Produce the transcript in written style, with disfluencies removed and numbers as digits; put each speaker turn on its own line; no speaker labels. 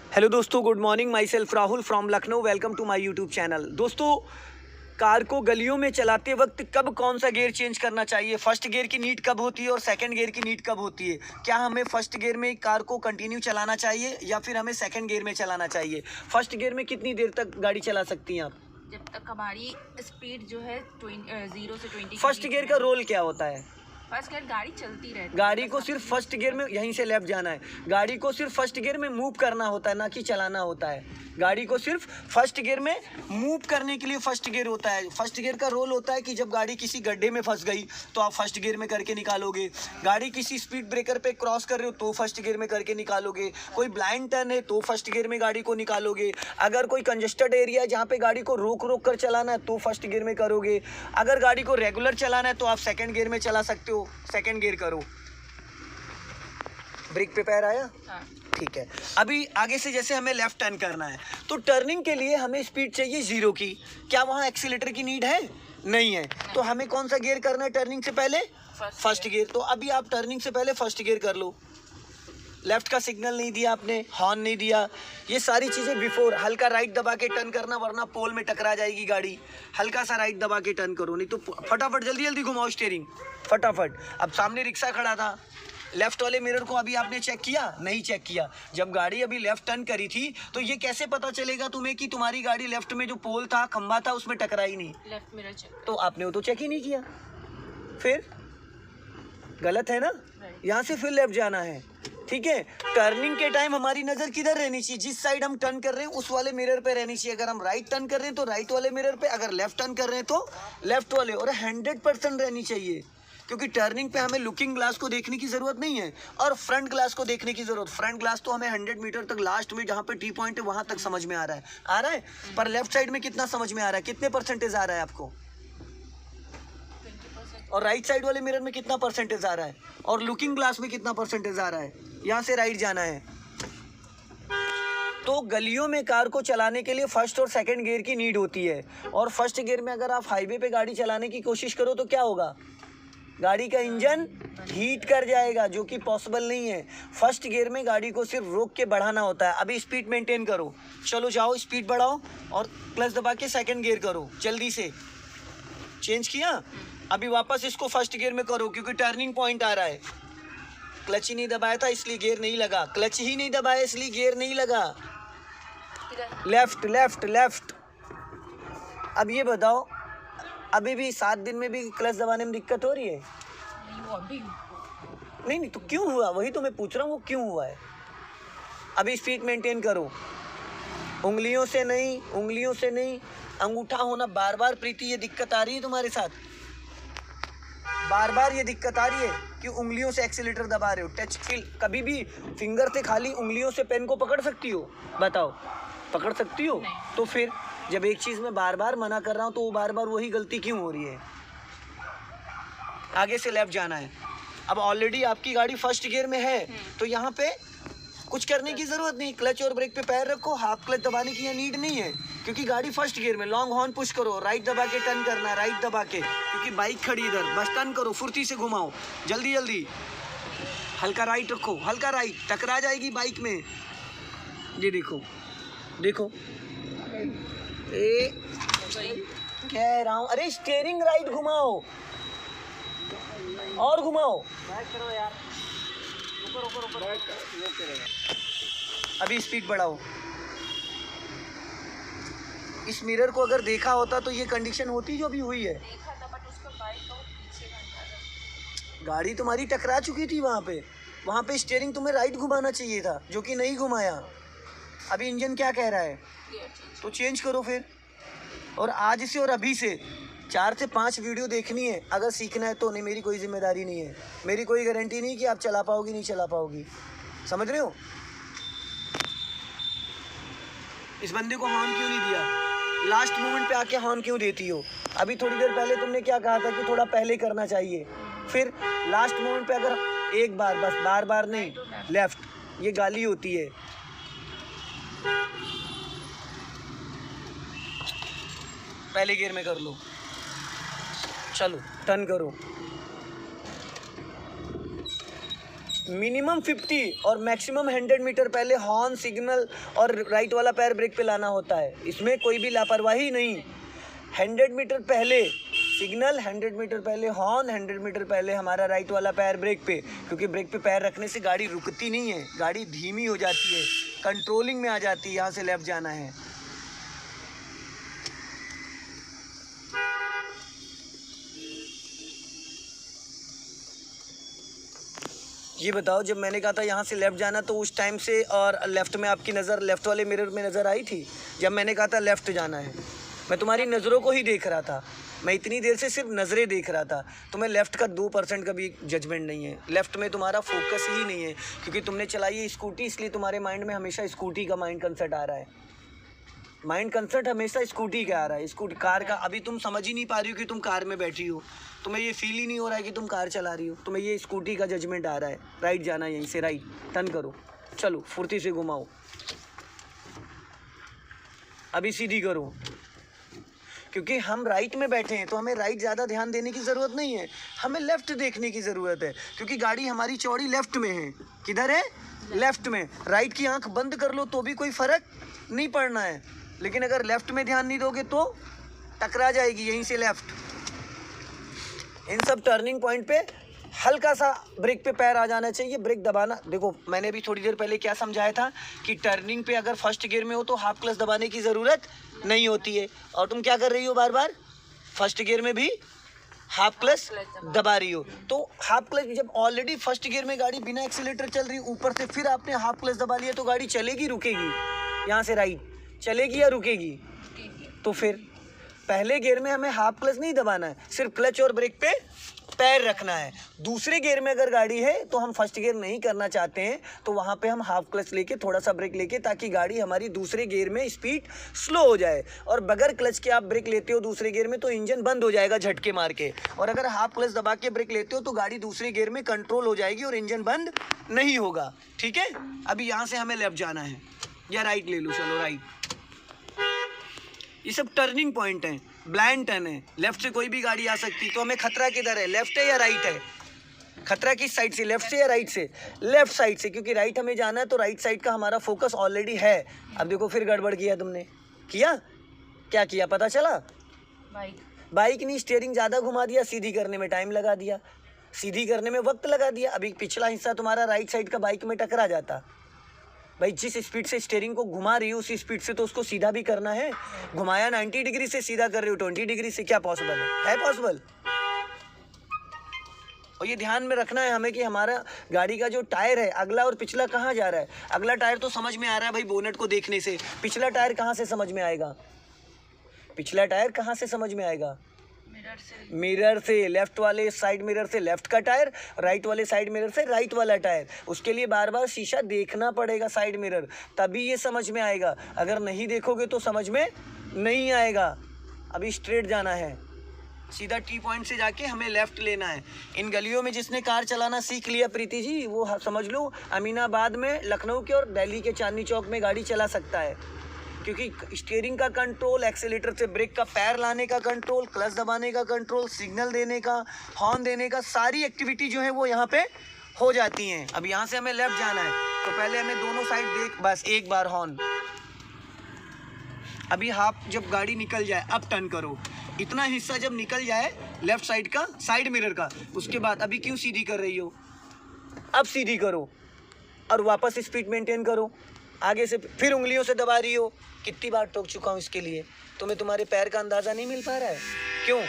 Hello दोस्तों, good morning. Myself Rahul from Lucknow. Welcome to my YouTube channel. दोस्तों, car को गलियों में चलाते वक्त कब कौन सा गियर चेंज करना चाहिए, फर्स्ट गियर की नीड कब होती है और सेकंड गियर की नीड कब होती है, क्या हमें फर्स्ट गियर में कार को कंटिन्यू चलाना चाहिए या फिर हमें सेकंड गियर में चलाना चाहिए, फर्स्ट गियर में कितनी देर तक गाड़ी चला सकती हैं आप?
जब तक हमारी स्पीड जो है 0 से 20।
फर्स्ट गियर का रोल क्या होता है?
फर्स्ट गियर गाड़ी चलती रहती है।
गाड़ी को सिर्फ फर्स्ट गियर में, यहीं से लेफ्ट जाना है, गाड़ी को सिर्फ फर्स्ट गियर में मूव करना होता है, ना कि चलाना होता है। गाड़ी को सिर्फ फर्स्ट गियर में मूव करने के लिए फर्स्ट गियर होता है। फर्स्ट गियर का रोल होता है कि जब गाड़ी किसी गड्ढे में फंस गई तो आप फर्स्ट गियर में करके निकालोगे, गाड़ी किसी स्पीड ब्रेकर पे क्रॉस कर रहे हो तो फर्स्ट गियर में करके निकालोगे, कोई ब्लाइंड टर्न है तो फर्स्ट गियर में गाड़ी को निकालोगे, अगर कोई कंजेस्टेड एरिया है जहाँ पे गाड़ी को रोक रोक कर चलाना है तो फर्स्ट गियर में करोगे, अगर गाड़ी को रेगुलर चलाना है तो आप सेकंड गियर में चला सकते हो, सेकंड गियर करो। ब्रेक पे पैर आया?
हाँ।
ठीक है। अभी आगे से जैसे हमें लेफ्ट टर्न करना है तो टर्निंग के लिए हमें स्पीड चाहिए 0 की, क्या वहाँ एक्सीलेटर की नीड है? नहीं है। तो हमें कौन सा गियर करना है टर्निंग से पहले? First gear. तो अभी आप टर्निंग से पहले फर्स्ट गियर कर लो। लेफ्ट का सिग्नल नहीं दिया आपने, हॉर्न नहीं दिया, ये सारी चीज़ें बिफोर। हल्का राइट दबा के टर्न करना वरना पोल में टकरा जाएगी गाड़ी। हल्का सा राइट दबा के टर्न करो, नहीं तो फटाफट जल्दी जल्दी घुमाओ स्टीयरिंग, फटाफट। अब सामने रिक्शा खड़ा था, लेफ्ट वाले मिरर को अभी आपने चेक किया? नहीं चेक किया। जब गाड़ी अभी लेफ्ट टर्न करी थी तो ये कैसे पता चलेगा तुम्हें कि तुम्हारी गाड़ी लेफ्ट में जो पोल था, खंबा था, उसमें टकराई नहीं?
Left mirror check.
तो आपने वो तो चेक ही नहीं किया, फिर गलत है ना। यहाँ से फिर लेफ्ट जाना है, ठीक है। टर्निंग के टाइम हमारी नज़र किधर रहनी चाहिए? जिस साइड हम टर्न कर रहे हैं उस वाले मिरर पे रहनी चाहिए। अगर हम राइट टर्न कर रहे हैं तो राइट वाले मिरर पे, अगर लेफ्ट टर्न कर रहे हैं तो लेफ्ट वाले, और 100% रहनी चाहिए, क्योंकि टर्निंग पे हमें लुकिंग ग्लास को देखने की ज़रूरत नहीं है और फ्रंट ग्लास को देखने की ज़रूरत। फ्रंट ग्लास तो हमें 100 मीटर तक, लास्ट में जहाँ पे टी पॉइंट है वहाँ तक समझ में आ रहा है, पर लेफ्ट साइड में कितना समझ में आ रहा है, कितने परसेंटेज आ रहा है आपको?
20%।
और राइट साइड वाले मिरर में कितना परसेंटेज आ रहा है, और लुकिंग ग्लास में कितना परसेंटेज आ रहा है? यहाँ से राइट जाना है। तो गलियों में कार को चलाने के लिए फर्स्ट और सेकंड गियर की नीड होती है, और फर्स्ट गियर में अगर आप हाईवे पे गाड़ी चलाने की कोशिश करो तो क्या होगा? गाड़ी का इंजन हीट कर जाएगा, जो कि पॉसिबल नहीं है। फर्स्ट गियर में गाड़ी को सिर्फ रोक के बढ़ाना होता है। अभी स्पीड मेंटेन करो, चलो जाओ, स्पीड बढ़ाओ और क्लच दबा के सेकंड गियर करो, जल्दी से। चेंज किया? अभी वापस इसको फर्स्ट गियर में करो, क्योंकि टर्निंग पॉइंट आ रहा है। क्लच ही नहीं दबाया था इसलिए गियर नहीं लगा, क्लच ही नहीं दबाया इसलिए गियर नहीं लगा। Left left left. अब ये बताओ, अभी भी 7 दिन में भी क्लच दबाने में दिक्कत हो रही है?
नहीं, वो अभी
नहीं, तो क्यों हुआ? वही तो मैं पूछ रहा हूँ, वो क्यों हुआ है? अभी स्पीड मेंटेन करो, उंगलियों से नहीं, उंगलियों से नहीं, अंगूठा होना बार बार। प्रीति, ये दिक्कत आ रही है तुम्हारे साथ? बार बार ये दिक्कत आ रही है कि उंगलियों से एक्सीलेटर दबा रहे हो। टच फील, कभी भी फिंगर से खाली उंगलियों से पेन को पकड़ सकती हो? बताओ, पकड़ सकती हो? तो फिर जब एक चीज़ में बार बार मना कर रहा हूँ तो वो बार बार वही गलती क्यों हो रही है? आगे से लेफ्ट जाना है। अब ऑलरेडी आपकी गाड़ी फर्स्ट गियर में है तो यहाँ पे कुछ करने की ज़रूरत नहीं, क्लच और ब्रेक पे पैर रखो, हाफ क्लच दबाने की यहाँ नीड नहीं है, क्योंकि गाड़ी फर्स्ट गियर में। लॉन्ग हॉर्न पुश करो, राइट दबा के टर्न करना, राइट दबा के, क्योंकि बाइक खड़ी इधर, बस टर्न करो, फुर्ती से घुमाओ, जल्दी जल्दी। हल्का राइट रखो, हल्का राइट, टकरा जाएगी बाइक में। ये देखो देखो, कह रहा हूँ, अरे स्टीयरिंग राइट घुमाओ और घुमाओ। अभी स्पीड बढ़ाओ। इस मिरर को अगर देखा होता तो ये कंडीशन होती जो भी हुई है।
देखा था, बट उसका बाइक का पीछे का
गाड़ी तुम्हारी टकरा चुकी थी वहाँ पे स्टीयरिंग तुम्हें राइट घुमाना चाहिए था, जो कि नहीं घुमाया। अभी इंजन क्या कह रहा है? तो चेंज करो फिर। और आज से और अभी से 4 से 5 वीडियो देखनी है, अगर सीखना है तो। नहीं, मेरी कोई जिम्मेदारी नहीं है, मेरी कोई गारंटी नहीं कि आप चला पाओगी नहीं चला पाओगी, समझ रहे हो? इस बंदे को हॉर्न क्यों नहीं दिया? लास्ट मोमेंट पे आके हॉर्न क्यों देती हो? अभी थोड़ी देर पहले तुमने क्या कहा था कि थोड़ा पहले करना चाहिए, फिर लास्ट मोमेंट पे अगर एक बार, बस बार बार नहीं, लेफ्ट, ये गाली होती है। पहले गियर में कर लो, चलो टर्न करो। मिनिमम 50 और मैक्सिमम 100 मीटर पहले हॉर्न, सिग्नल और राइट वाला पैर ब्रेक पे लाना होता है। इसमें कोई भी लापरवाही नहीं। 100 मीटर पहले सिग्नल, 100 मीटर पहले हॉर्न, 100 मीटर पहले हमारा राइट वाला पैर ब्रेक पे, क्योंकि ब्रेक पे पैर रखने से गाड़ी रुकती नहीं है, गाड़ी धीमी हो जाती है, कंट्रोलिंग में आ जाती है। यहाँ से लेफ्ट जाना है। ये बताओ, जब मैंने कहा था यहाँ से लेफ़्ट जाना तो उस टाइम से और लेफ़्ट में आपकी नज़र लेफ़्ट वाले मिरर में नज़र आई थी? जब मैंने कहा था लेफ़्ट जाना है, मैं तुम्हारी नज़रों को ही देख रहा था। मैं इतनी देर से सिर्फ नज़रें देख रहा था। तुम्हें लेफ़्ट का 2% का भी जजमेंट नहीं है। लेफ़्ट में तुम्हारा फोकस ही नहीं है, क्योंकि तुमने चलाई है स्कूटी, इसलिए तुम्हारे माइंड में हमेशा स्कूटी का माइंड कंसेप्ट आ रहा है। माइंड कंसेप्ट हमेशा स्कूटी का आ रहा है, स्कूटी कार का। अभी तुम समझ ही नहीं पा रही हो कि तुम कार में बैठी हो, तुम्हें ये फील ही नहीं हो रहा है कि तुम कार चला रही हो, तुम्हें ये स्कूटी का जजमेंट आ रहा है। राइट जाना है, यहीं से राइट टर्न करो, चलो फुर्ती से घुमाओ, अभी सीधी करो। क्योंकि हम राइट में बैठे हैं तो हमें राइट ज़्यादा ध्यान देने की ज़रूरत नहीं है, हमें लेफ़्ट देखने की ज़रूरत है, क्योंकि गाड़ी हमारी चौड़ी लेफ़्ट में है। किधर है? लेफ़्ट में। राइट की आंख बंद कर लो तो भी कोई फ़र्क नहीं पड़ना है, लेकिन अगर लेफ़्ट में ध्यान नहीं दोगे तो टकरा जाएगी यहीं से लेफ़्ट। इन सब टर्निंग पॉइंट पे हल्का सा ब्रेक पे पैर आ जाना चाहिए, ब्रेक दबाना। देखो मैंने भी थोड़ी देर पहले क्या समझाया था कि टर्निंग पे अगर फर्स्ट गियर में हो तो हाफ क्लच दबाने की ज़रूरत नहीं होती है, और तुम क्या कर रही हो, बार बार फर्स्ट गियर में भी हाफ क्लच दबा रही हो। तो हाफ क्लच, जब ऑलरेडी फर्स्ट गियर में गाड़ी बिना एक्सीलेटर चल रही, ऊपर से फिर आपने हाफ क्लच दबा लिया, तो गाड़ी चलेगी रुकेगी? यहाँ से राइट चलेगी या रुकेगी? तो फिर पहले गियर में हमें हाफ क्लच नहीं दबाना है, सिर्फ क्लच और ब्रेक पे पैर रखना है। दूसरे गियर में अगर गाड़ी है तो हम फर्स्ट गियर नहीं करना चाहते हैं, तो वहाँ पे हम हाफ क्लच लेके थोड़ा सा ब्रेक लेके, ताकि गाड़ी हमारी दूसरे गियर में स्पीड स्लो हो जाए। और बगैर क्लच के आप ब्रेक लेते हो दूसरे गियर में तो इंजन बंद हो जाएगा झटके मार के, और अगर हाफ क्लच दबा के ब्रेक लेते हो तो गाड़ी दूसरे गियर में कंट्रोल हो जाएगी और इंजन बंद नहीं होगा। ठीक है, अभी यहाँ से हमें लेफ्ट जाना है या राइट ले लो, चलो राइट। ये सब टर्निंग पॉइंट हैं, ब्लाइंड टर्न है, लेफ्ट से कोई भी गाड़ी आ सकती, तो हमें खतरा किधर है, लेफ्ट है या राइट है? खतरा किस साइड से, लेफ्ट से या राइट से? लेफ्ट साइड से, क्योंकि राइट हमें जाना है तो राइट साइड का हमारा फोकस ऑलरेडी है। अब देखो फिर गड़बड़ किया तुमने, किया क्या किया पता चला? बाइक नहीं, स्टीयरिंग ज़्यादा घुमा दिया, सीधी करने में टाइम लगा दिया, सीधी करने में वक्त लगा दिया। अभी पिछला हिस्सा तुम्हारा राइट साइड का बाइक में टकरा जाता। भाई जिस स्पीड से स्टीयरिंग को घुमा रही हो उसी स्पीड से तो उसको सीधा भी करना है। घुमाया 90 डिग्री से, सीधा कर रही हो 20 डिग्री से, क्या पॉसिबल है पॉसिबल? और ये ध्यान में रखना है हमें कि हमारा गाड़ी का जो टायर है अगला और पिछला कहाँ जा रहा है। अगला टायर तो समझ में आ रहा है भाई बोनेट को देखने से, पिछला टायर कहाँ से समझ में आएगा? पिछला टायर कहाँ से समझ में आएगा? मिरर से। लेफ्ट वाले साइड मिरर से लेफ्ट का टायर, राइट वाले साइड मिरर से राइट वाला टायर। उसके लिए बार बार शीशा देखना पड़ेगा, साइड मिरर, तभी ये समझ में आएगा। अगर नहीं देखोगे तो समझ में नहीं आएगा। अभी स्ट्रेट जाना है, सीधा टी पॉइंट से जाके हमें लेफ्ट लेना है। इन गलियों में जिसने कार चलाना सीख लिया प्रीति जी, वो समझ लो अमीनाबाद में, लखनऊ के और दिल्ली के चांदनी चौक में गाड़ी चला सकता है, क्योंकि स्टीयरिंग का कंट्रोल, एक्सीलेटर से ब्रेक का पैर लाने का कंट्रोल, क्लच दबाने का कंट्रोल, सिग्नल देने का, हॉर्न देने का, सारी एक्टिविटी जो है वो यहाँ पे हो जाती हैं। अब यहाँ से हमें लेफ्ट जाना है तो पहले हमें दोनों साइड देख, बस एक बार हॉर्न। अभी हाफ जब गाड़ी निकल जाए अब टर्न करो, इतना हिस्सा जब निकल जाए लेफ्ट साइड का, साइड मिरर का, उसके बाद अभी क्यों सीधी कर रही हो, अब सीधी करो और वापस स्पीड मेंटेन करो। आगे से फिर उंगलियों से दबा रही हो, कितनी बार टोक चुका हूँ इसके लिए, तुम्हें तुम्हारे पैर का अंदाज़ा नहीं मिल पा रहा है? क्यों?